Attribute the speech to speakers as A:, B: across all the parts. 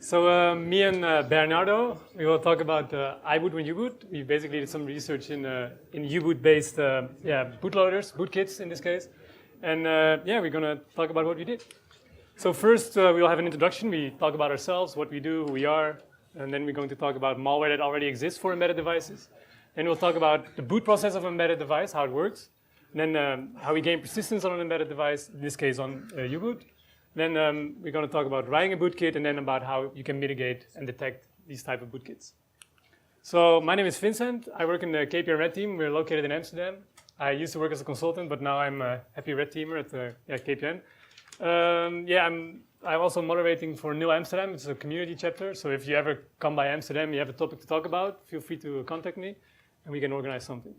A: Me and Bernardo, we will talk about iBoot when U-boot. We basically did some research in U-boot-based bootloaders, bootkits in this case. And we're going to talk about what we did. So first, we'll have an introduction. We talk about ourselves, what we do, who we are. And then we're going to talk about malware that already exists for embedded devices. Then we'll talk about the boot process of an embedded device, how it works. And then how we gain persistence on an embedded device, in this case on U-boot. Then we're going to talk about writing a bootkit and then about how you can mitigate and detect these type of bootkits. So my name is Vincent. I work in the KPN Red Team. We're located in Amsterdam. I used to work as a consultant, but now I'm a happy Red Teamer at KPN. I'm also moderating for New Amsterdam. It's a community chapter. So if you ever come by Amsterdam, you have a topic to talk about, feel free to contact me and we can organize something.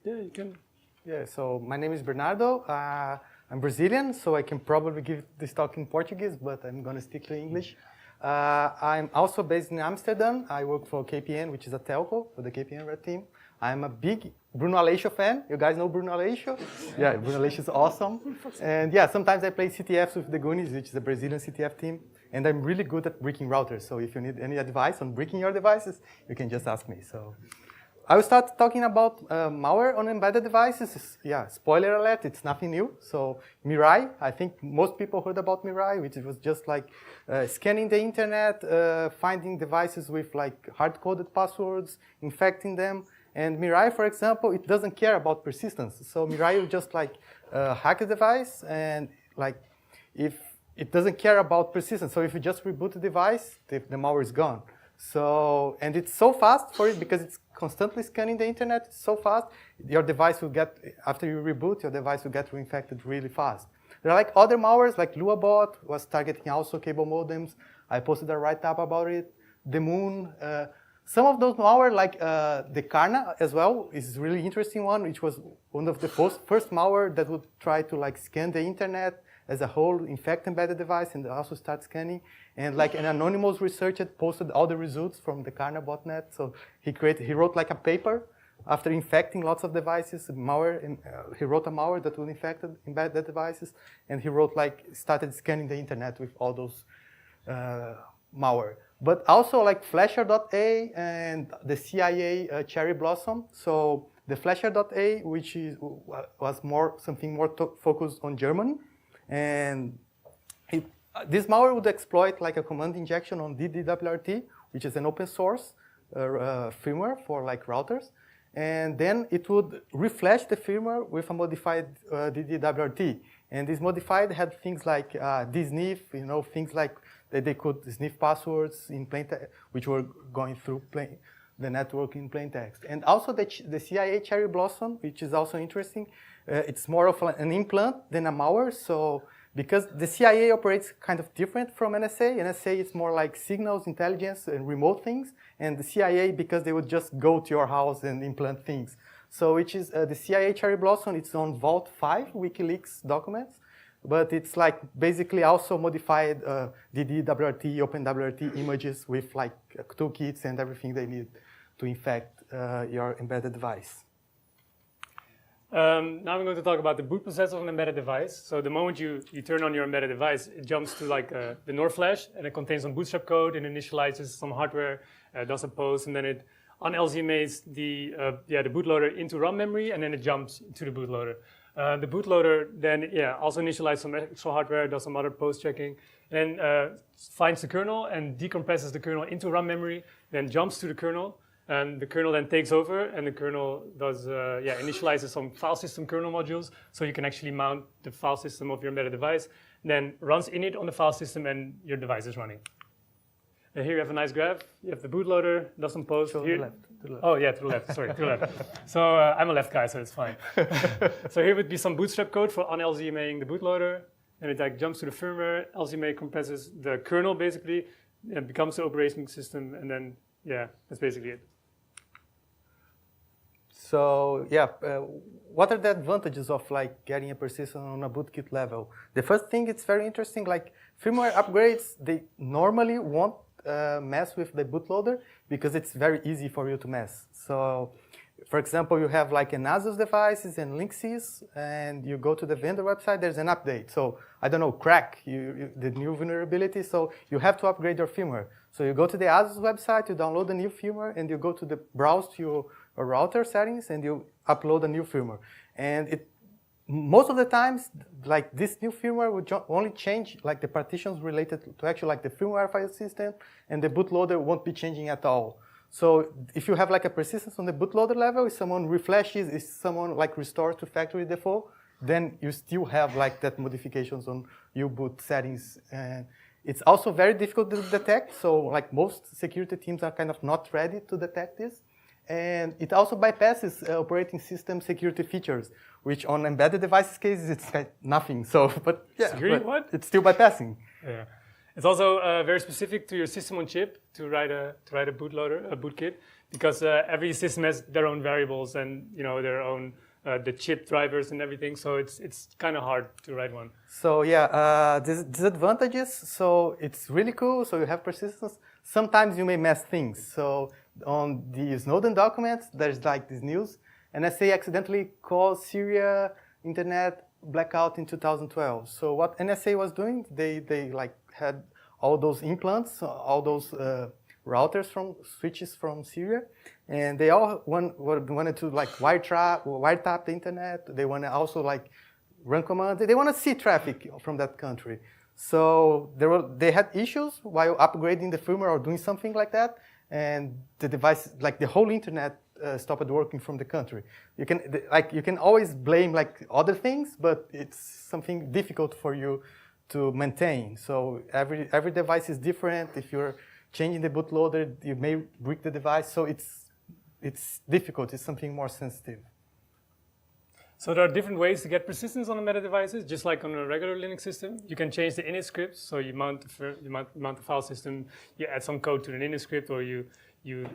A: Yeah, you can.
B: Yeah, so my name is Bernardo. I'm Brazilian, so I can probably give this talk in Portuguese, but I'm going to stick to English. I'm also based in Amsterdam. I work for KPN, which is a telco for the KPN Red Team. I'm a big Bruno Aleixo fan. You guys know Bruno Aleixo? Yeah, Bruno Aleixo is awesome. And yeah, sometimes I play CTFs with the Goonies, which is a Brazilian CTF team. And I'm really good at breaking routers. So if you need any advice on breaking your devices, you can just ask me. So I will start talking about malware on embedded devices. Yeah, spoiler alert, it's nothing new. So Mirai, I think most people heard about Mirai, which was just like scanning the internet, finding devices with like hard-coded passwords, infecting them. And Mirai, for example, it doesn't care about persistence. So Mirai will just like hack a device and like if it doesn't care about persistence. So if you just reboot the device, the malware is gone. So, and it's so fast for it because it's constantly scanning the internet. It's so fast, your device will get, after you reboot, your device will get reinfected really fast. There are like other malwares, like Luabot was targeting also cable modems. I posted a write-up about it. The Moon. Some of those malware, like the Karna as well, is a really interesting one, which was one of the first malware that would try to like scan the internet as a whole, infect embedded device, and also start scanning. And like an anonymous researcher posted all the results from the Karna botnet. So he wrote like a paper after infecting lots of devices, malware, and he wrote a malware that would infect embedded devices, and he wrote like started scanning the internet with all those malware. But also like Flasher.a and the CIA Cherry Blossom. So the Flasher.a, which was something more focused on Germany. And this malware would exploit like a command injection on DDWRT, which is an open source firmware for like routers. And then it would reflash the firmware with a modified DDWRT. And this modified had things like dsniff, things like that they could sniff passwords in plain text, which were going through the network in plain text. And also the CIA Cherry Blossom, which is also interesting. It's more of an implant than a malware. So because the CIA operates kind of different from NSA. NSA is more like signals, intelligence, and remote things. And the CIA, because they would just go to your house and implant things. So which is the CIA Cherry Blossom, it's on Vault 5 WikiLeaks documents. But it's like basically also modified DDWRT, OpenWRT images with like toolkits and everything they need to infect your embedded device.
A: Now I'm going to talk about the boot process of an embedded device. So the moment you turn on your embedded device, it jumps to like the NOR flash, and it contains some bootstrap code and initializes some hardware, does a post, and then it un-LZMAs the bootloader into RAM memory, and then it jumps to the bootloader. The bootloader then also initializes some extra hardware, does some other post checking, and then finds the kernel and decompresses the kernel into RAM memory, then jumps to the kernel. And the kernel then takes over, and the kernel does initializes some file system kernel modules, so you can actually mount the file system of your embedded device, then runs init on the file system, and your device is running. And here you have a nice graph. You have the bootloader, does some post.
B: To the left.
A: Oh yeah, to the left. Sorry, to the left. So I'm a left guy, so it's fine. So here would be some bootstrap code for un-LZMAing the bootloader, and it like jumps to the firmware. LZMA compresses the kernel basically, it becomes the operating system, and then that's basically it.
B: So what are the advantages of like getting a persistence on a bootkit level? The first thing, it's very interesting, like firmware upgrades, they normally won't mess with the bootloader because it's very easy for you to mess. So for example, you have like an Asus devices and Linksys, and you go to the vendor website, there's an update. So I don't know, crack, the new vulnerability, so you have to upgrade your firmware. So you go to the Asus website, you download the new firmware, and you go to the browse to your router settings, and you upload a new firmware. And most of the times, like this new firmware would only change like the partitions related to actually like the firmware file system, and the bootloader won't be changing at all. So if you have like a persistence on the bootloader level, if someone reflashes, if someone like restores to factory default, then you still have like that modifications on U-boot settings. And it's also very difficult to detect. So like most security teams are kind of not ready to detect this. And it also bypasses operating system security features, which on embedded devices cases, it's like nothing. So, but yeah,
A: security, what?
B: It's still bypassing.
A: Yeah. It's also very specific to your system on chip to write a bootloader, a bootkit, because every system has their own variables and their own the chip drivers and everything. So it's kind of hard to write one.
B: So yeah, disadvantages. So it's really cool. So you have persistence. Sometimes you may mess things. So on the Snowden documents, there's like this news. NSA accidentally caused Syria internet blackout in 2012. So what NSA was doing, they like had all those implants, all those routers from switches from Syria, and they all wanted to like wiretap the internet. They want to also like run commands. They want to see traffic from that country. So they had issues while upgrading the firmware or doing something like that, and the device, like the whole internet, stopped working from the country. You can always blame like other things, but it's something difficult for you to maintain. So every device is different. If you're changing the bootloader, you may break the device. So it's difficult. It's something more sensitive.
A: So there are different ways to get persistence on embedded devices, just like on a regular Linux system. You can change the init scripts. So you mount the file system, you add some code to an init script, or you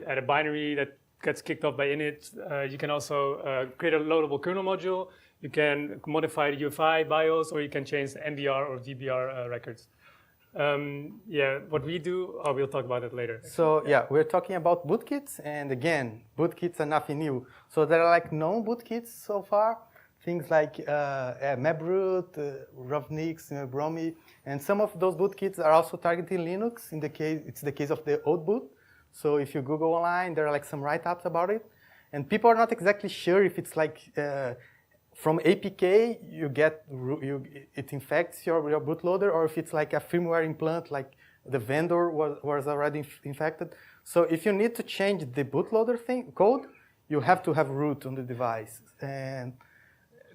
A: add a binary that gets kicked off by init. You can also create a loadable kernel module. You can modify the UEFI BIOS, or you can change the NVR or VBR records. What we do, we'll talk about it later.
B: So yeah, we're talking about bootkits, and again, bootkits are nothing new. So there are like known bootkits so far, things like Mabroot, Rodrigues, Bromi, and some of those bootkits are also targeting Linux. It's the case of the old boot. So if you Google online, there are like some write-ups about it, and people are not exactly sure if it's like from APK it infects your bootloader, or if it's like a firmware implant, like the vendor was already infected. So if you need to change the bootloader code, you have to have root on the device. And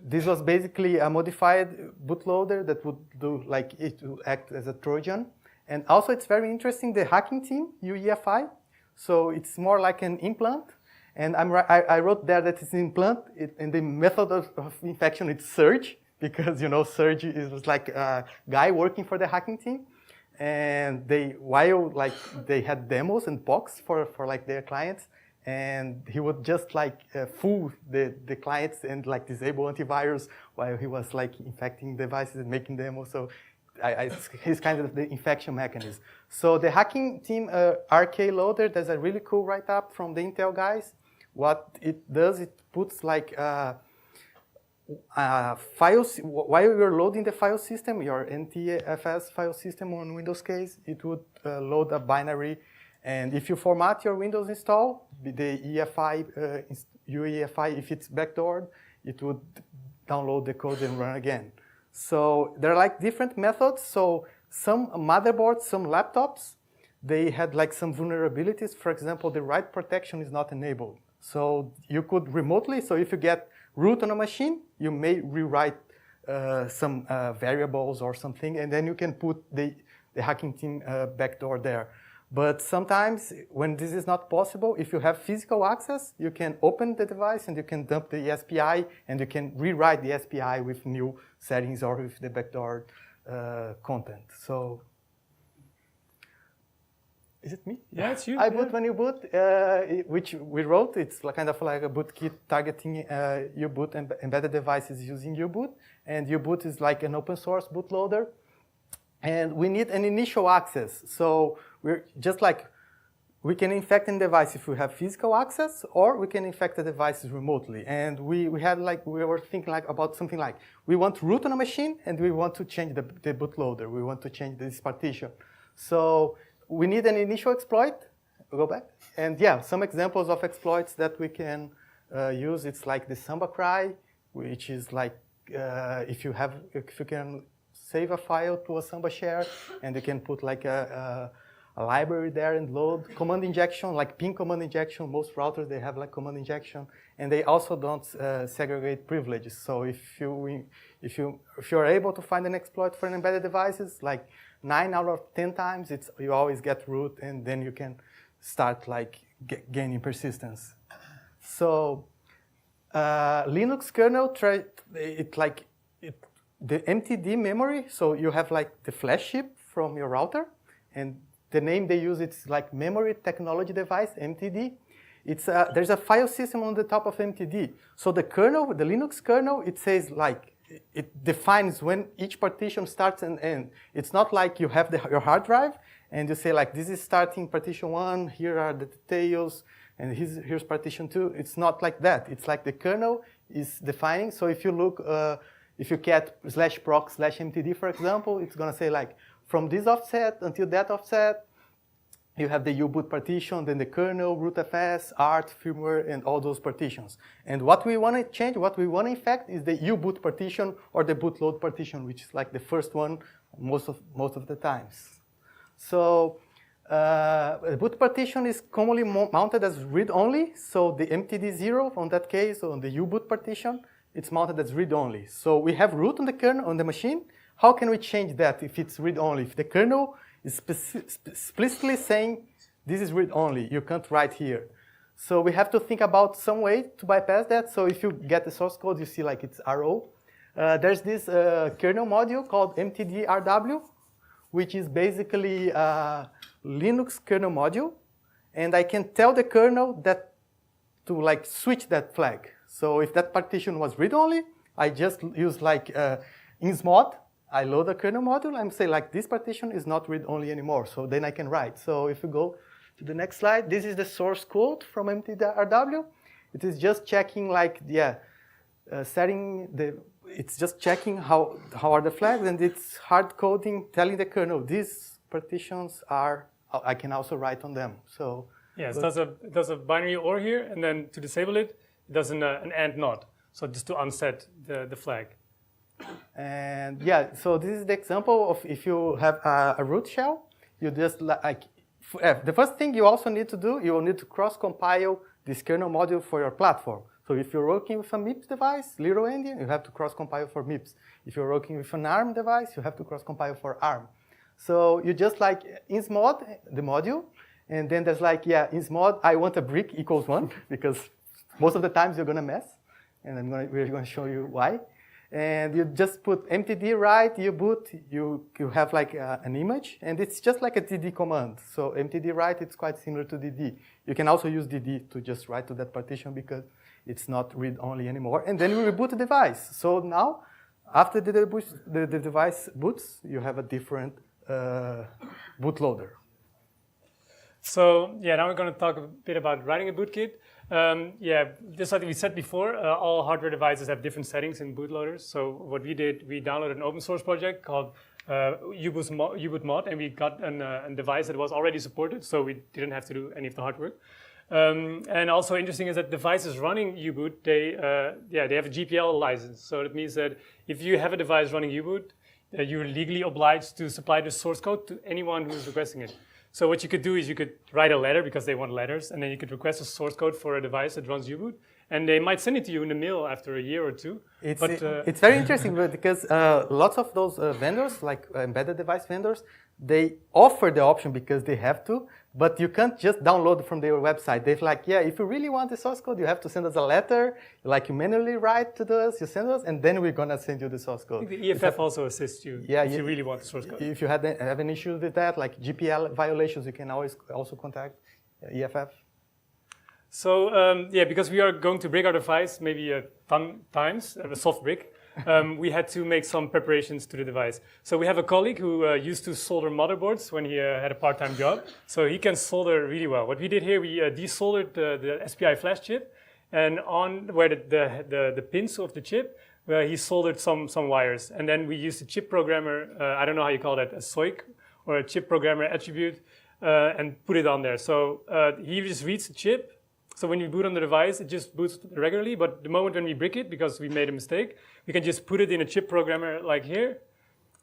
B: this was basically a modified bootloader that would do like it would act as a Trojan. And also it's very interesting, the hacking team, UEFI. So it's more like an implant. And I wrote there that it's an implant, and the method of infection is Surge, because Surge is like a guy working for the hacking team. And while they had demos and POCs for like their clients, and he would just like fool the clients and like disable antivirus while he was like infecting devices and making demos. So he's kind of the infection mechanism. So the hacking team, RK Loader, there's a really cool write-up from the Intel guys. What it does, it puts like files, while you're loading the file system, your NTFS file system on Windows case, it would load a binary. And if you format your Windows install, the UEFI, if it's backdoored, it would download the code and run again. So there are like different methods. So some motherboards, some laptops, they had like some vulnerabilities. For example, the write protection is not enabled. So you could remotely, so if you get root on a machine, you may rewrite some variables or something, and then you can put the hacking team backdoor there. But sometimes when this is not possible, if you have physical access, you can open the device and you can dump the SPI, and you can rewrite the SPI with new settings or with the backdoor content. So, is it me?
A: Yeah, it's you.
B: iBoot when you boot, which we wrote. It's kind of like a bootkit targeting U-boot and embedded devices using U-boot. And U-boot is like an open source bootloader. And we need an initial access. So we're just like we can infect a device if we have physical access, or we can infect the devices remotely. And we were thinking about something like, we want root on a machine and we want to change the bootloader. We want to change this partition. So we need an initial exploit. Go back. And yeah, some examples of exploits that we can use. It's like the Samba cry, which is like if you can save a file to a Samba share, and you can put like a library there and load command injection, like ping command injection. Most routers, they have like command injection, and they also don't segregate privileges. So if you're able to find an exploit for an embedded devices, like 9 out of 10 times, you always get root, and then you can start like gaining persistence. So Linux kernel the MTD memory. So you have like the flash chip from your router, and the name they use, it's like Memory Technology Device, MTD. There's a file system on the top of MTD. So the kernel, the Linux kernel, it says like, it defines when each partition starts and ends. It's not like you have your hard drive and you say like, this is starting partition 1, here are the details, and here's partition 2. It's not like that. It's like the kernel is defining. So if you look, if you get /proc/mtd, for example, it's gonna say like, from this offset until that offset, you have the U-boot partition, then the kernel, rootfs, art, firmware, and all those partitions. And what we want to change, what we want to infect, is the U-boot partition or the bootload partition, which is like the first one most of the times. So the boot partition is commonly mounted as read-only. So the MTD0, on that case, on the U-boot partition, it's mounted as read-only. So we have root on the kernel, on the machine. How can we change that if it's read-only? If the kernel is explicitly saying, this is read-only, you can't write here. So we have to think about some way to bypass that. So if you get the source code, you see like it's RO. There's this kernel module called mtd-rw, which is basically a Linux kernel module. And I can tell the kernel that to like switch that flag. So if that partition was read-only, I just use like insmod. I load the kernel module and say like, this partition is not read-only anymore. So then I can write. So if you go to the next slide, this is the source code from mtd-rw. It is just checking like, it's just checking how are the flags, and it's hard coding, telling the kernel, these partitions are, I can also write on them. So
A: yes, it does a binary OR here, and then to disable it, it does an AND NOT. So just to unset the flag.
B: And yeah, so this is the example of if you have a root shell, you just like, the first thing you also need to do, you will need to cross-compile this kernel module for your platform. So if you're working with a MIPS device, little endian, you have to cross-compile for MIPS. If you're working with an ARM device, you have to cross-compile for ARM. So you just like insmod the module, and then there's like, insmod, I want a brick equals 1, because most of the times you're gonna mess, and we're gonna show you why. And you just put mtd write, U-boot, you have like an image, and it's just like a dd command. So mtd write, it's quite similar to dd. You can also use dd to just write to that partition because it's not read-only anymore. And then you reboot the device. So now, after the device boots, you have a different bootloader.
A: So yeah, now we're going to talk a bit about writing a bootkit. Just like we said before, all hardware devices have different settings in bootloaders. So what we did, we downloaded an open source project called U-boot mod, and we got a device that was already supported, so we didn't have to do any of the hard work. And also interesting is that devices running U-boot, they have a GPL license. So that means that if you have a device running U-boot, you're legally obliged to supply the source code to anyone who's requesting it. So what you could do is you could write a letter because they want letters, and then you could request a source code for a device that runs U-boot, and they might send it to you in the mail after a year or two.
B: It's very interesting because lots of those vendors, like embedded device vendors, they offer the option because they have to, but you can't just download it from their website. They're like, if you really want the source code, you have to send us a letter, like you manually write to us, you send us, and then we're gonna send you the source code.
A: I think the EFF also assists you if you really want the source code.
B: If you have an issue with that, like GPL violations, you can always also contact EFF.
A: So because we are going to break our device maybe 10 times, a soft brick, we had to make some preparations to the device. So we have a colleague who used to solder motherboards when he had a part-time job. So he can solder really well. What we did here, we desoldered the SPI flash chip, and on where the pins of the chip, he soldered some wires. And then we used a chip programmer, I don't know how you call that, a SOIC, or a chip programmer attribute, and put it on there. So he just reads the chip. So when you boot on the device, it just boots regularly. But the moment when we brick it, because we made a mistake, we can just put it in a chip programmer like here,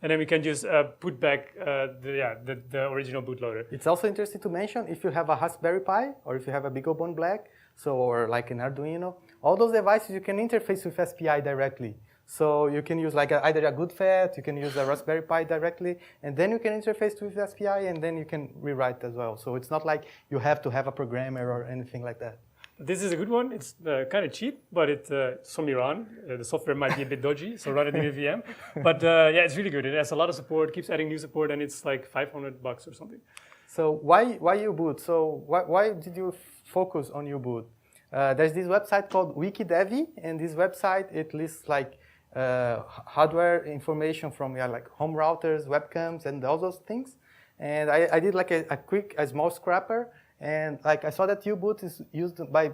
A: and then we can just put back the original bootloader.
B: It's also interesting to mention if you have a Raspberry Pi or if you have a BeagleBone Black, or like an Arduino, all those devices you can interface with SPI directly. So you can use like either a GoodFET, you can use a Raspberry Pi directly, and then you can interface with SPI, and then you can rewrite as well. So it's not like you have to have a programmer or anything like that.
A: This is a good one. It's kind of cheap, but it's from Iran. The software might be a bit dodgy, so run it in a VM. But yeah, it's really good. It has a lot of support, keeps adding new support, and it's like $500 or something.
B: So why U-boot? So why did you focus on U-boot? There's this website called Wikidevy, and this website, it lists like hardware information from like home routers, webcams, and all those things. And I did like a small scrapper, and like I saw that U-boot is used by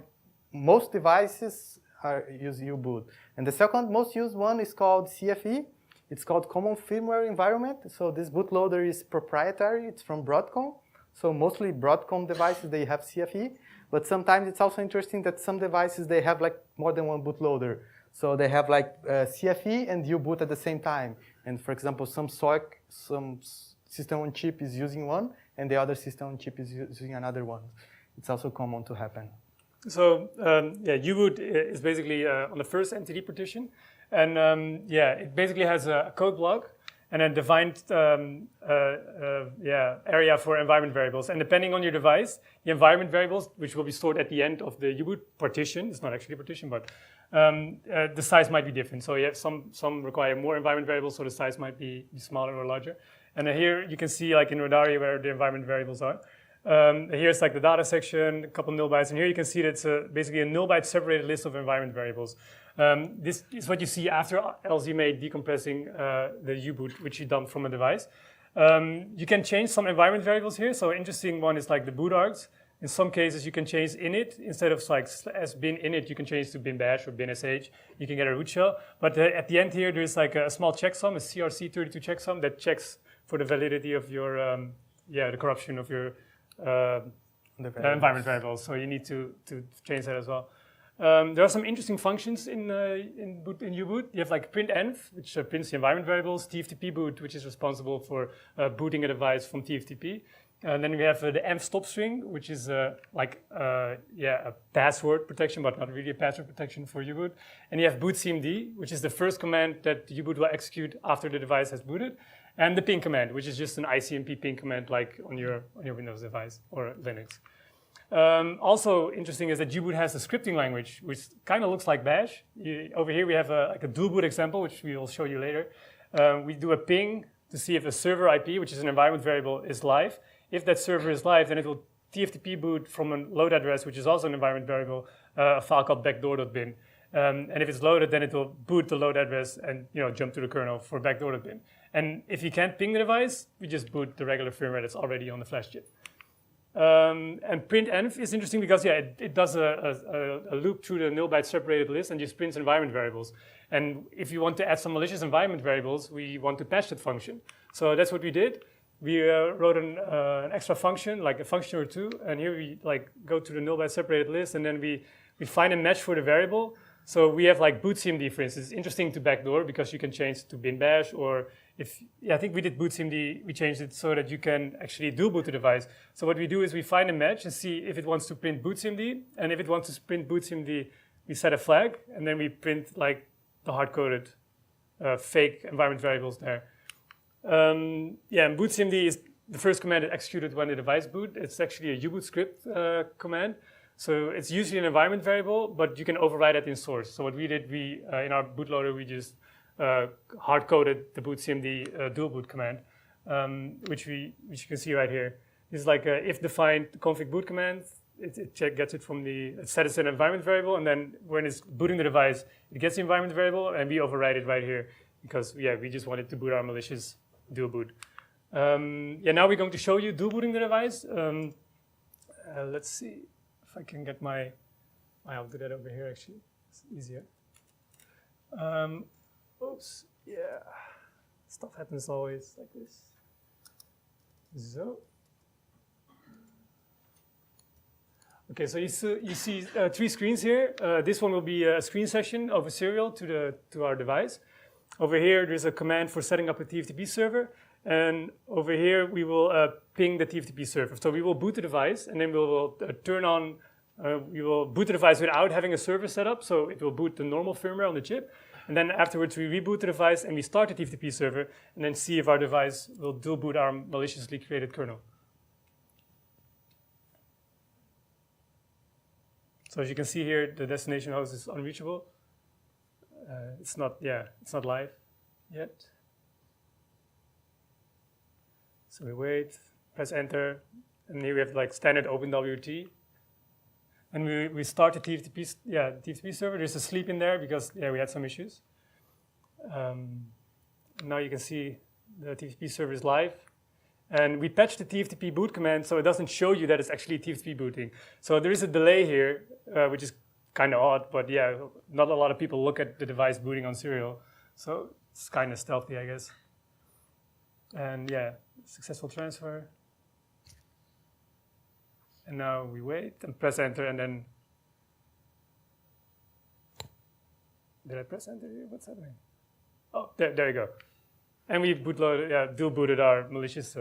B: most devices use U-boot. And the second most used one is called CFE. It's called Common Firmware Environment. So this bootloader is proprietary. It's from Broadcom. So mostly Broadcom devices, they have CFE. But sometimes it's also interesting that some devices, they have like more than one bootloader. So they have like CFE and U-boot at the same time. And for example, some SOIC, some system on chip is using one, and the other system on chip is using another one. It's also common to happen. So
A: yeah, U-boot is basically on the first entity partition. And yeah, it basically has a code block and a defined area for environment variables. And depending on your device, the environment variables, which will be stored at the end of the U-boot partition, it's not actually a partition, but the size might be different. So you have some require more environment variables, so the size might be smaller or larger. And here you can see, like in Rodrigues, where the environment variables are. Here's like the data section, a couple nil bytes, and here you can see that it's basically a nil byte separated list of environment variables. This is what you see after LZMA decompressing the U-boot, which you dump from a device. You can change some environment variables here. So an interesting one is like the boot args. In some cases, you can change init. Instead of like bin init, you can change to bin bash or bin sh. You can get a root shell. But at the end here, there's like a small checksum, a CRC32 checksum that checks for the validity of your, the corruption of your environment variables. So you need to change that as well. There are some interesting functions in U-boot. You have like printEnv, which prints the environment variables, TFTP boot, which is responsible for booting a device from TFTP. And then we have the envstopstr, which is a password protection, but not really a password protection for U-boot. And you have bootcmd, which is the first command that U-boot will execute after the device has booted. And the ping command, which is just an ICMP ping command like on your Windows device or Linux. Also interesting is that U-boot has a scripting language, which kind of looks like bash. Over here we have like a dual boot example, which we will show you later. We do a ping to see if the server IP, which is an environment variable, is live. If that server is live, then it will TFTP boot from a load address, which is also an environment variable, a file called backdoored.bin. And if it's loaded, then it will boot the load address and jump to the kernel for backdoored.bin. And if you can't ping the device, we just boot the regular firmware that's already on the flash chip. And printEnv is interesting because it does a loop through the nil byte separated list and just prints environment variables. And if you want to add some malicious environment variables, we want to patch that function. So that's what we did. We wrote an extra function, like a function or two, and here we like go to the nil byte separated list, and then we find a match for the variable. So we have like bootcmd, for instance. It's interesting to backdoor because you can change to bin bash, or I think we did bootcmd, we changed it so that you can actually dual boot the device. So what we do is we find a match and see if it wants to print bootcmd, and if it wants to print bootcmd, we set a flag, and then we print like the hard-coded fake environment variables there. And bootcmd is the first command that executed when the device boot. It's actually a U-boot script command. So it's usually an environment variable, but you can override it in source. So what we did, in our bootloader, we just hard-coded the bootcmd dual boot command, which you can see right here. This is like a if-defined config boot command. it gets it from it set as an environment variable, and then when it's booting the device, it gets the environment variable, and we override it right here because we just wanted to boot our malicious dual boot. Now we're going to show you dual booting the device. Let's see if I can get I'll do that over here actually. It's easier. Oops. Yeah. Stuff happens always like this. So. Okay, so you see 3 screens here. This one will be a screen session of a serial to our device. Over here, there's a command for setting up a TFTP server. And over here, we will ping the TFTP server. So we will boot the device, and then we will we will boot the device without having a server set up. So it will boot the normal firmware on the chip. And then afterwards, we reboot the device, and we start the TFTP server, and then see if our device will dual boot our maliciously created kernel. So as you can see here, the destination host is unreachable. It's not live yet. So we wait, press enter, and here we have like standard OpenWRT. And we start the TFTP server. There's a sleep in there because we had some issues. Now you can see the TFTP server is live. And we patched the TFTP boot command so it doesn't show you that it's actually TFTP booting. So there is a delay here, which is kind of odd, but not a lot of people look at the device booting on serial. So it's kind of stealthy, I guess. And successful transfer. And now we wait and press enter, and then, did I press enter here? What's happening? Oh, there you go. And we dual booted our malicious.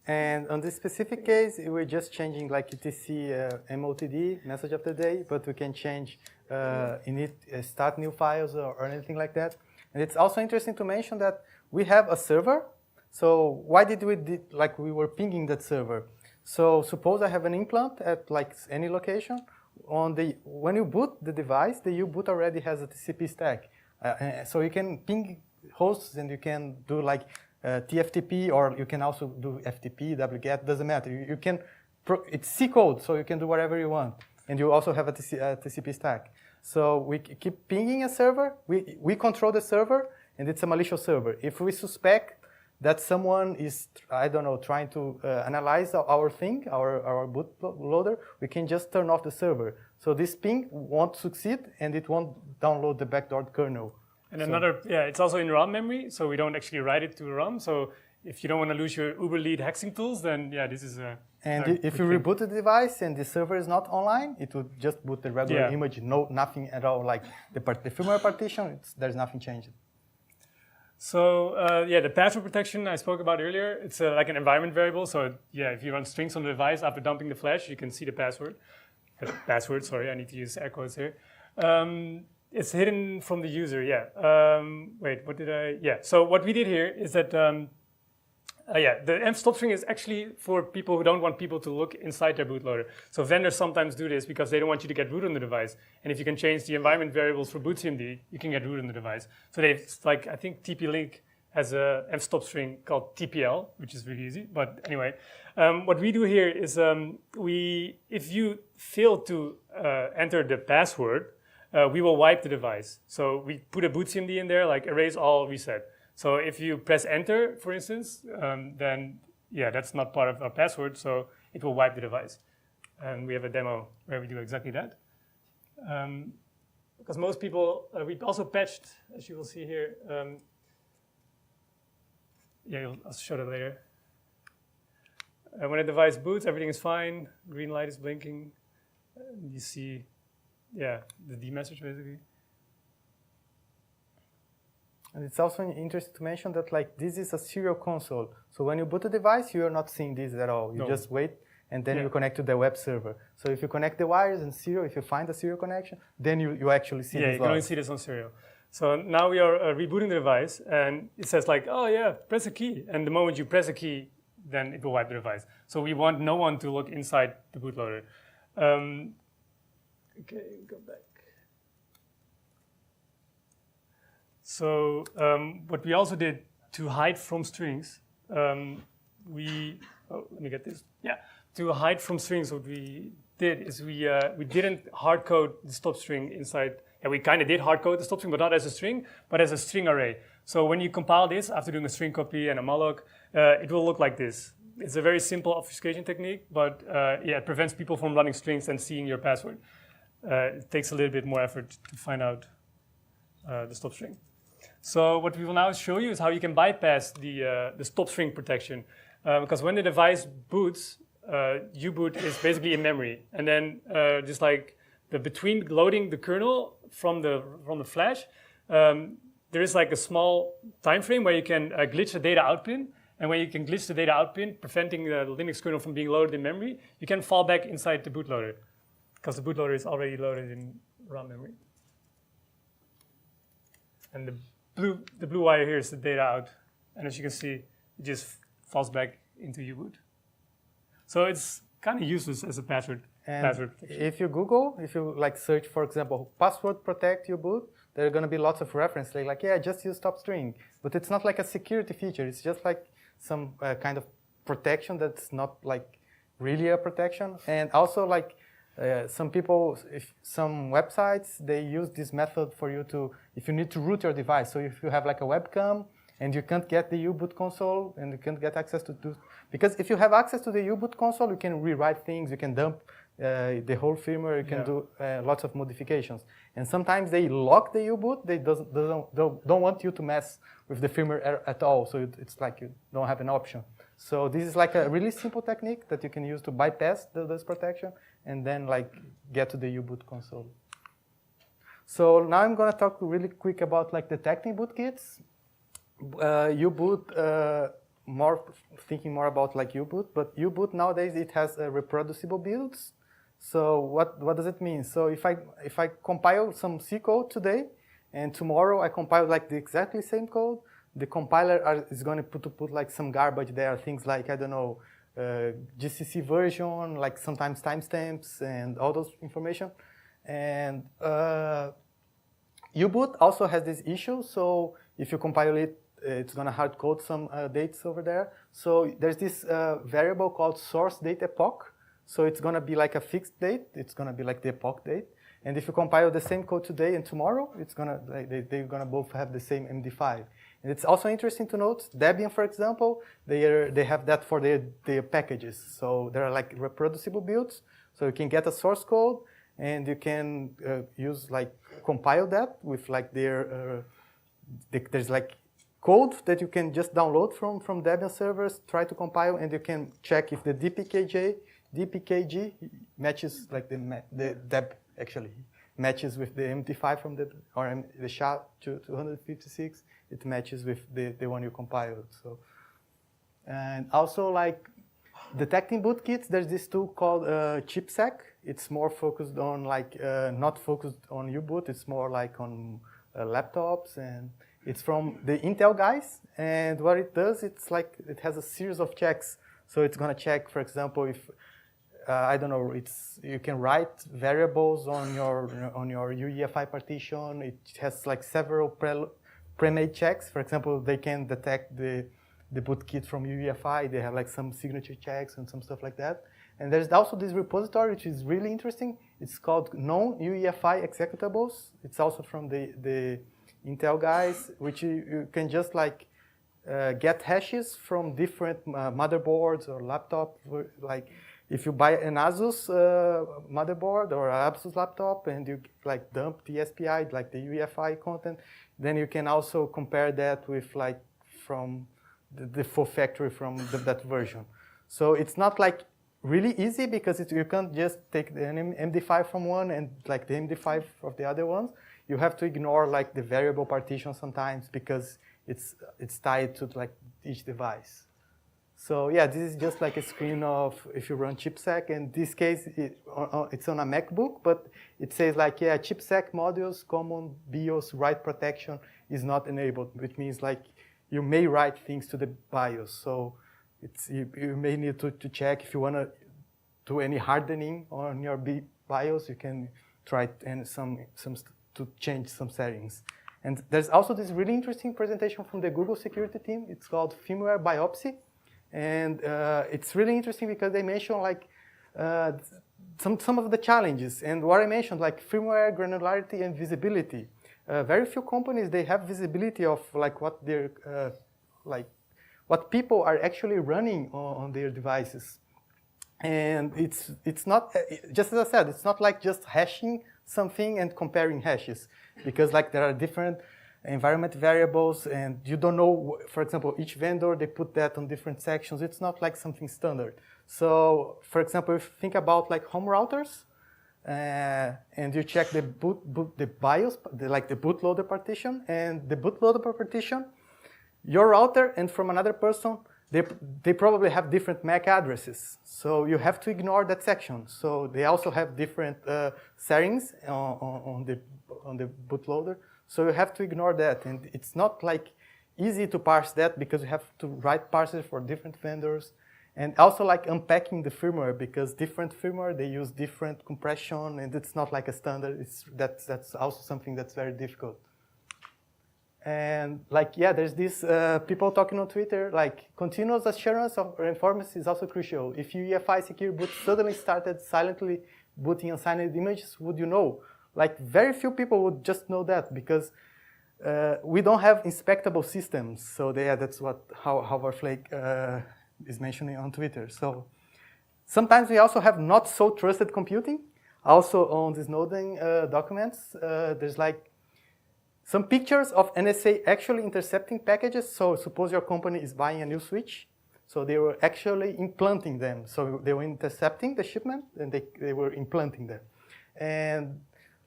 B: And on this specific case, we're just changing like etc MOTD, message of the day, but we can change init start new files or anything like that. And it's also interesting to mention that we have a server. So why did we were pinging that server? So suppose I have an implant at like any location. When you boot the device, the U-boot already has a TCP stack. So you can ping hosts and you can do like TFTP, or you can also do FTP, wget, doesn't matter. You can, it's C code, so you can do whatever you want. And you also have a TCP stack. So we keep pinging a server. We control the server, and it's a malicious server. If we suspect that someone is, I don't know, trying to analyze our thing, our bootloader, we can just turn off the server. So this ping won't succeed, and it won't download the backdoored kernel.
A: And it's also in ROM memory, so we don't actually write it to ROM. So if you don't want to lose your Uber lead hexing tools, then this is a.
B: And if you reboot the device and the server is not online, it would just boot the regular image, nothing at all. Like the firmware partition, there's nothing changed. So the password protection I spoke about earlier, it's like an environment variable. So if you run strings on the device after dumping the flash, you can see the password. Sorry, I need to use air quotes here. It's hidden from the user, wait, what did I? So what we did here is that, the envstopstr is actually for people who don't want people to look inside their bootloader. So vendors sometimes do this because they don't want you to get root on the device. And if you can change the environment variables for bootcmd, you can get root on the device. So I think TP-Link has a envstopstr called TPL, which is really easy. But anyway, what we do here is if you fail to enter the password, we will wipe the device. So we put a bootcmd in there, like erase all, reset. So if you press enter, for instance, then that's not part of our password, so it will wipe the device. And we have a demo where we do exactly that. Because most people, we also patched, as you will see here. I'll show that later. When a device boots, everything is fine. Green light is blinking. You see, the D message basically. And it's also interesting to mention that this is a serial console. So when you boot a device, you are not seeing this at all. You just wait, and then you connect to the web server. So if you connect the wires and serial, if you find a serial connection, then you actually see this.
A: Yeah, you can only see this on serial. So now we are rebooting the device, and it says press a key. And the moment you press a key, then it will wipe the device. So we want no one to look inside the bootloader. Okay, go back. So what we also did to hide from strings, let me get this. To hide from strings, what we did is we didn't hard code the stop string inside. And we kind of did hard code the stop string, but not as a string, but as a string array. So when you compile this after doing a string copy and a malloc, it will look like this. It's a very simple obfuscation technique, but yeah, it prevents people from running strings and seeing your password. It takes a little bit more effort to find out the stop string. So what we will now show you is how you can bypass the stop string protection. Because when the device boots, U-boot is basically in memory. And then just like between loading the kernel from the flash, there is like a small time frame where you can glitch the data out pin. And when you can glitch the data out pin, preventing the Linux kernel from being loaded in memory, you can fall back inside the bootloader, because the bootloader is already loaded in RAM memory. And the blue wire here is the data out. And as you can see, it just falls back into U-boot. So it's kind of useless as a password.
B: If you Google, if you like search, for example, password protect U-boot, there are going to be lots of references like, yeah, just use stop string. But it's not like a security feature. It's just like some kind of protection that's not like really a protection. And also like some people, some websites, they use this method for you to, if you need to root your device. So if you have like a webcam and you can't get the U-boot console and you can't get access to do, because if you have access to the U-boot console, you can rewrite things, you can dump the whole firmware, you can do lots of modifications. And sometimes they lock the U-boot, they don't want you to mess with the firmware at all, so it's like you don't have an option. So this is like a really simple technique that you can use to bypass this protection and then like get to the U-boot console. So now I'm gonna talk really quick about like detecting bootkits. U-boot, thinking more about like U-boot, but U-boot nowadays it has reproducible builds. So what does it mean? So if I compile some C code today, and tomorrow I compile like the exactly same code, the compiler is going to put like some garbage there, things like, I don't know, GCC version, like sometimes timestamps and all those information. And U-boot also has this issue. So if you compile it, it's going to hard code some dates over there. So there's this variable called source date epoch. So it's going to be like a fixed date. It's going to be like the epoch date. And if you compile the same code today and tomorrow, it's gonna they're gonna both have the same MD5. And it's also interesting to note Debian, for example, they have that for their packages. So there are like reproducible builds. So you can get a source code and you can use like compile that with like there's like code that you can just download from Debian servers, try to compile, and you can check if the DPKG matches like the deb. Actually, matches with the MD5 from the SHA-256. It matches with the one you compiled. So, and also like detecting bootkits, there's this tool called ChipSec. It's more focused on like not focused on U-boot. It's more like on laptops, and it's from the Intel guys. And what it does, it's like it has a series of checks. So it's gonna check, for example, if I don't know, you can write variables on your UEFI partition. It has like several pre-made checks. For example, they can detect the bootkit from UEFI. They have like some signature checks and some stuff like that. And there's also this repository, which is really interesting. It's called known UEFI executables. It's also from the Intel guys, which you can just like get hashes from different motherboards or laptop, like. If you buy an Asus motherboard or an Asus laptop and you like dump the SPI, like the UEFI content, then you can also compare that with like from the full factory from that version. So it's not like really easy because you can't just take the MD5 from one and like the MD5 of the other ones. You have to ignore like the variable partition sometimes because it's tied to like each device. So yeah, this is just like a screen of if you run ChipSec. In this case, it's on a MacBook, but it says like, yeah, ChipSec modules, common BIOS write protection is not enabled, which means like you may write things to the BIOS. So you may need to check if you want to do any hardening on your BIOS, you can try to change some settings. And there's also this really interesting presentation from the Google security team. It's called Firmware Biopsy. And it's really interesting because they mention like some of the challenges, and what I mentioned, like firmware granularity and visibility. Very few companies, they have visibility of like what their what people are actually running on their devices. And it's not, just as I said, it's not like just hashing something and comparing hashes, because like there are different environment variables, and you don't know, for example, each vendor, they put that on different sections. It's not like something standard. So, for example, if you think about like home routers, and you check the the BIOS, like the bootloader partition, and the bootloader partition, your router and from another person, they probably have different MAC addresses. So you have to ignore that section. So they also have different settings on the bootloader. So you have to ignore that. And it's not like easy to parse that, because you have to write parsers for different vendors. And also like unpacking the firmware, because different firmware, they use different compression, and it's not like a standard. That's also something that's very difficult. And like, yeah, there's this people talking on Twitter, like continuous assurance of reinforcement is also crucial. If your EFI Secureboot suddenly started silently booting unsigned images, would you know? Like very few people would just know that, because we don't have inspectable systems. So that's what Howard Flake is mentioning on Twitter. So sometimes we also have not so trusted computing. Also on the Snowden documents, there's like some pictures of NSA actually intercepting packages. So suppose your company is buying a new switch. So they were actually implanting them. So they were intercepting the shipment, and they were implanting them. And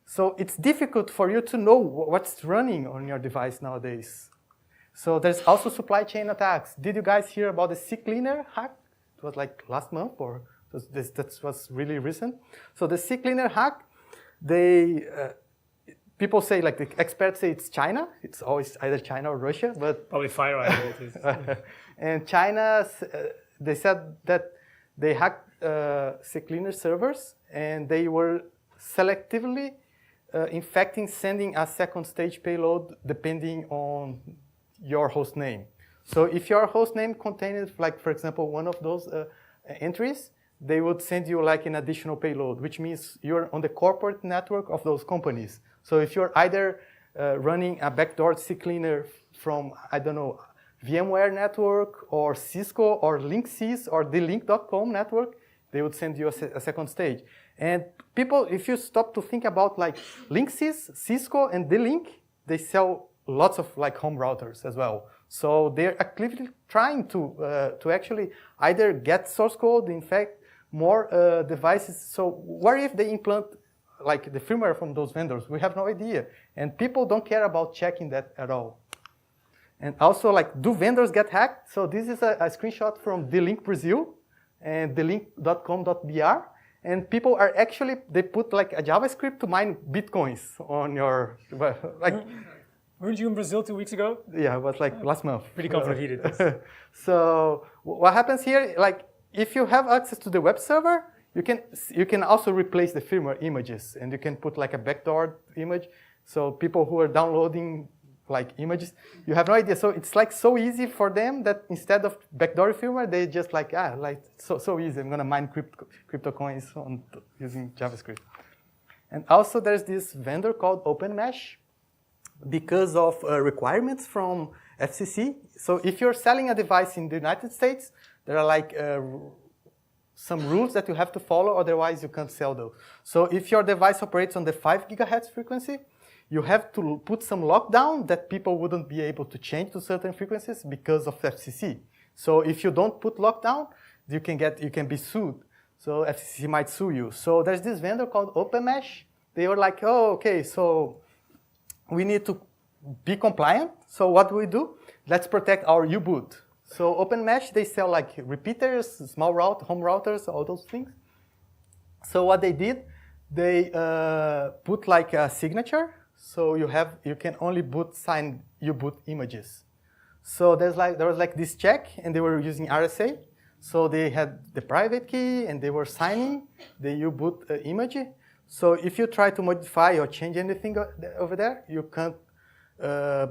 B: so it's difficult for you to know what's running on your device nowadays. So there's also supply chain attacks. Did you guys hear about the CCleaner hack? It was like last month, or that was really recent. So the CCleaner hack, people say, like the experts say it's China. It's always either China or Russia, but
A: probably FireEye.
B: And China, they said that they hacked CCleaner servers, and they were selectively infecting, sending a second stage payload depending on your host name. So if your host name contained, like for example, one of those entries, they would send you like an additional payload, which means you're on the corporate network of those companies. So if you're either running a backdoored CCleaner from, I don't know, VMware network or Cisco or Linksys or thelink.com network, they would send you a second stage. And people, if you stop to think about like Linksys, Cisco, and thelink, they sell lots of like home routers as well. So they're actively trying to actually either get source code, in fact, more devices. So what if they implant like the firmware from those vendors? We have no idea. And people don't care about checking that at all. And also, like, do vendors get hacked? So this is a screenshot from thelink Brazil and thelink.com.br. And people are actually, they put like a JavaScript to mine Bitcoins on your, like.
A: Weren't you in Brazil 2 weeks ago?
B: Yeah, it was like last month.
A: Pretty complicated.
B: So what happens here, like if you have access to the web server, you can also replace the firmware images, and you can put like a backdoor image. So people who are downloading like images, you have no idea. So it's like so easy for them that instead of backdoor firmware, they just like, so easy. I'm gonna mine crypto coins using JavaScript. And also there's this vendor called OpenMesh, because of requirements from FCC. So if you're selling a device in the United States, there are like some rules that you have to follow, otherwise you can't sell those. So if your device operates on the 5 gigahertz frequency, you have to put some lockdown that people wouldn't be able to change to certain frequencies because of FCC. So if you don't put lockdown, you can be sued. So FCC might sue you. So there's this vendor called OpenMesh. They were like, oh, okay, so we need to be compliant. So what do we do? Let's protect our U-boot. So OpenMesh, they sell like repeaters, small home routers, all those things. So what they did, they put like a signature. So you can only sign U-boot images. So there was like this check, and they were using RSA. So they had the private key, and they were signing the U-boot image. So if you try to modify or change anything over there, you can't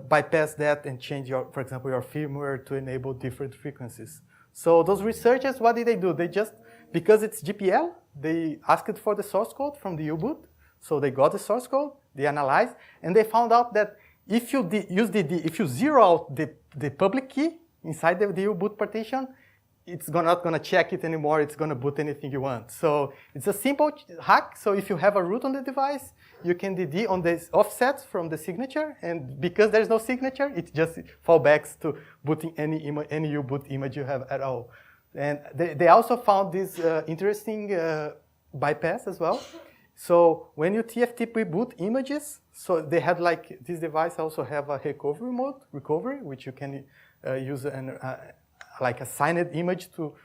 B: bypass that and change for example, your firmware to enable different frequencies. So those researchers, what did they do? They just, because it's GPL, they asked for the source code from the U-boot. So they got the source code, they analyzed, and they found out that if you if you zero out the public key inside the U-boot partition, it's not going to check it anymore. It's going to boot anything you want. So it's a simple hack. So if you have a root on the device, you can DD on the offsets from the signature. And because there's no signature, it just fallbacks to booting any U-boot image you have at all. And they also found this interesting bypass as well. So when you TFTP boot images, so they had like, this device also have a recovery mode, which you can use like a signed image to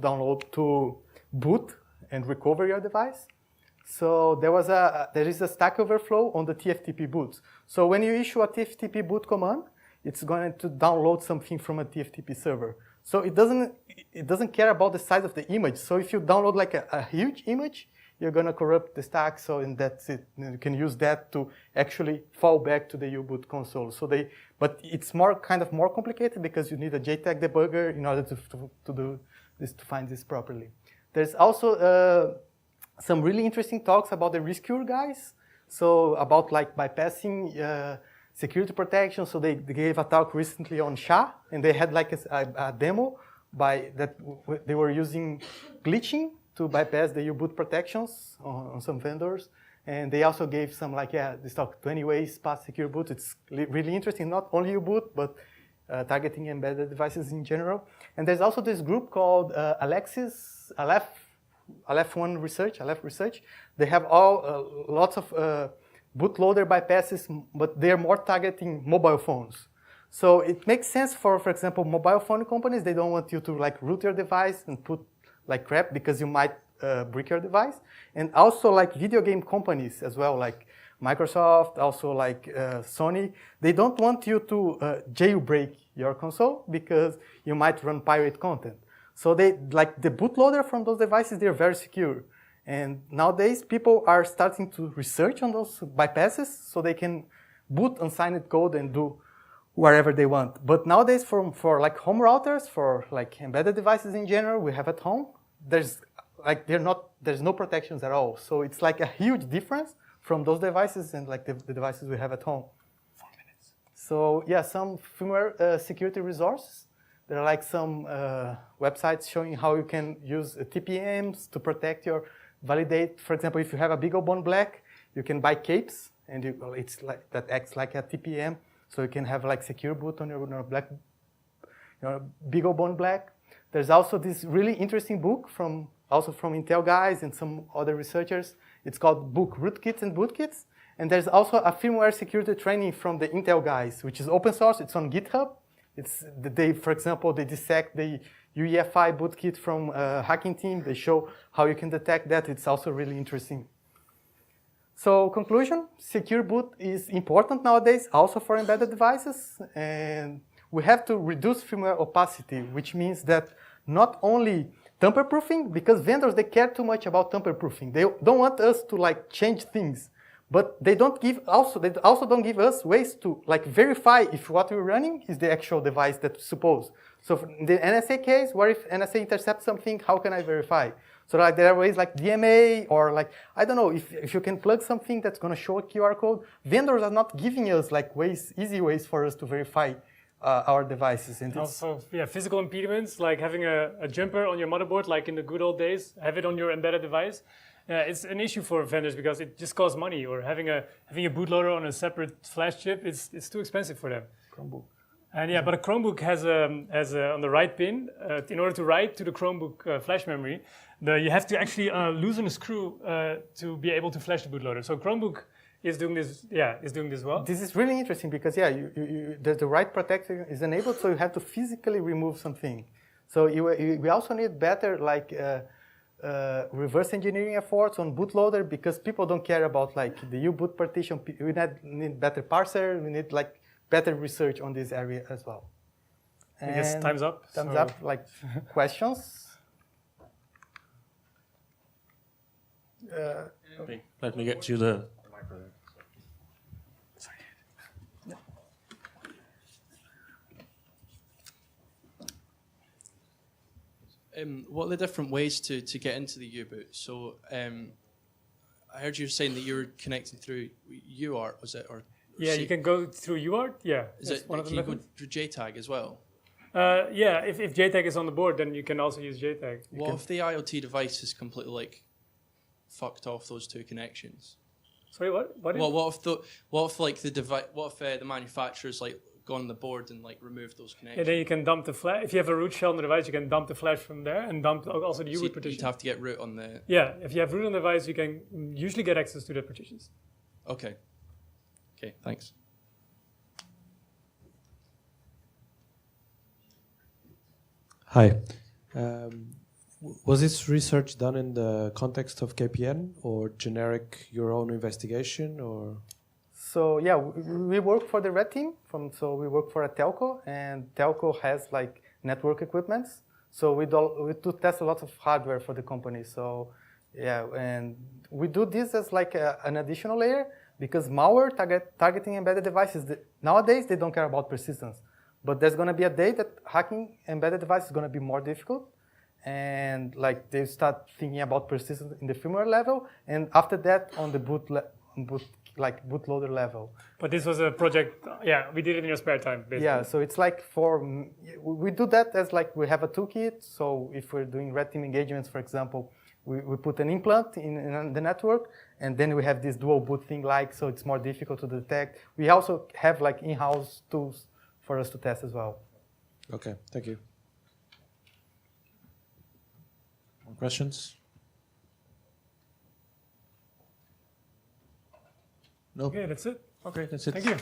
B: download to boot and recover your device. So there is a Stack Overflow on the TFTP boots. So when you issue a TFTP boot command, it's going to download something from a TFTP server. So it doesn't care about the size of the image. So if you download like a huge image, you're going to corrupt the stack. So and that's it. You can use that to actually fall back to the U-boot console. But it's more complicated because you need a JTAG debugger in order to do this, to find this properly. There's also some really interesting talks about the Rescue guys. So about like bypassing security protection. So they gave a talk recently on SHA, and they had like a demo that they were using glitching to bypass the U-boot protections on some vendors. And they also gave some this talk, 20 ways past Secureboot. It's really interesting, not only U-boot, but targeting embedded devices in general. And there's also this group called Aleph Research. They have lots of bootloader bypasses, but they're more targeting mobile phones. So it makes sense for example, mobile phone companies. They don't want you to like root your device and put like crap because you might break your device. And also like video game companies as well, like Microsoft, also like Sony. They don't want you to jailbreak your console because you might run pirate content. So they like the bootloader from those devices, they're very secure. And nowadays people are starting to research on those bypasses so they can boot unsigned code and do whatever they want. But nowadays for like home routers, for like embedded devices in general we have at home, there's no protections at all. So it's like a huge difference from those devices and like the devices we have at home.
C: 4 minutes.
B: So yeah, some firmware security resources. There are like some websites showing how you can use TPMs to protect your validate. For example, if you have a Big Bone Black, you can buy capes, and it's like that acts like a TPM. So you can have like Secureboot on your black, Big Bone Black. There's also this really interesting book from Intel guys and some other researchers. It's called book Rootkits and Bootkits. And there's also a firmware security training from the Intel guys, which is open source. It's on GitHub. For example, they dissect the UEFI bootkit from hacking team. They show how you can detect that. It's also really interesting. So conclusion, Secureboot is important nowadays, also for embedded devices. And we have to reduce firmware opacity, which means that not only tamper-proofing, because vendors, they care too much about tamper-proofing. They don't want us to like change things. But they also don't give us ways to like verify if what we're running is the actual device that's supposed. So in the NSA case, what if NSA intercepts something? How can I verify? So like there are ways like DMA or like, I don't know, if you can plug something that's going to show a QR code. Vendors are not giving us like easy ways for us to verify our devices. And
A: also, yeah, physical impediments, like having a jumper on your motherboard, like in the good old days, have it on your embedded device. It's an issue for vendors because it just costs money, or having a bootloader on a separate flash chip, it's too expensive for them.
B: Chromebook.
A: And yeah, but a Chromebook has on the write pin, in order to write to the Chromebook flash memory, you have to actually loosen a screw to be able to flash the bootloader. So Chromebook is doing this. Yeah, is doing this well.
B: This is really interesting because the write protector is enabled, so you have to physically remove something. So we also need better like. Reverse engineering efforts on bootloader because people don't care about like the U-boot partition. We need better parser. We need like better research on this area as well.
A: I guess time's up.
B: Time's up. Like questions.
C: Let me get you the microphone. Sorry.
D: what are the different ways to get into the U-boot? So I heard you saying that you were connecting through UART, was it? Or
A: Yeah, you can go through UART. Yeah,
D: is it? Can you go through JTAG as well?
A: Yeah, if JTAG is on the board, then you can also use JTAG.
D: What if the IoT device is completely like fucked off those two connections?
A: Sorry, what? What
D: if like the device? What if the manufacturer's like gone on the board and like removed those connections?
A: Yeah, then you can dump the flash. If you have a root shell on the device, you can dump the flash from there and dump also the U-boot partition.
D: You'd have to get root on the.
A: Yeah, if you have root on the device, you can usually get access to the partitions.
D: Okay. Okay. Thanks.
E: Hi. Was this research done in the context of KPN or generic your own investigation or?
B: So yeah, we work for the red team. So we work for a telco, and telco has like network equipments. So we do test a lot of hardware for the company. So yeah, and we do this as like an additional layer because malware targeting embedded devices, nowadays they don't care about persistence. But there's going to be a day that hacking embedded devices is going to be more difficult. And like they start thinking about persistence in the firmware level. And after that, on the bootloader level.
A: But this was a project, yeah, we did it in your spare time, basically.
B: Yeah, so it's like we do that as like we have a toolkit. So if we're doing red team engagements, for example, we put an implant in the network, and then we have this dual boot thing so it's more difficult to detect. We also have like in-house tools for us to test as well.
E: Okay, thank you.
C: More questions? No.
A: Okay, that's it.
C: Okay, that's it.
A: Thank you.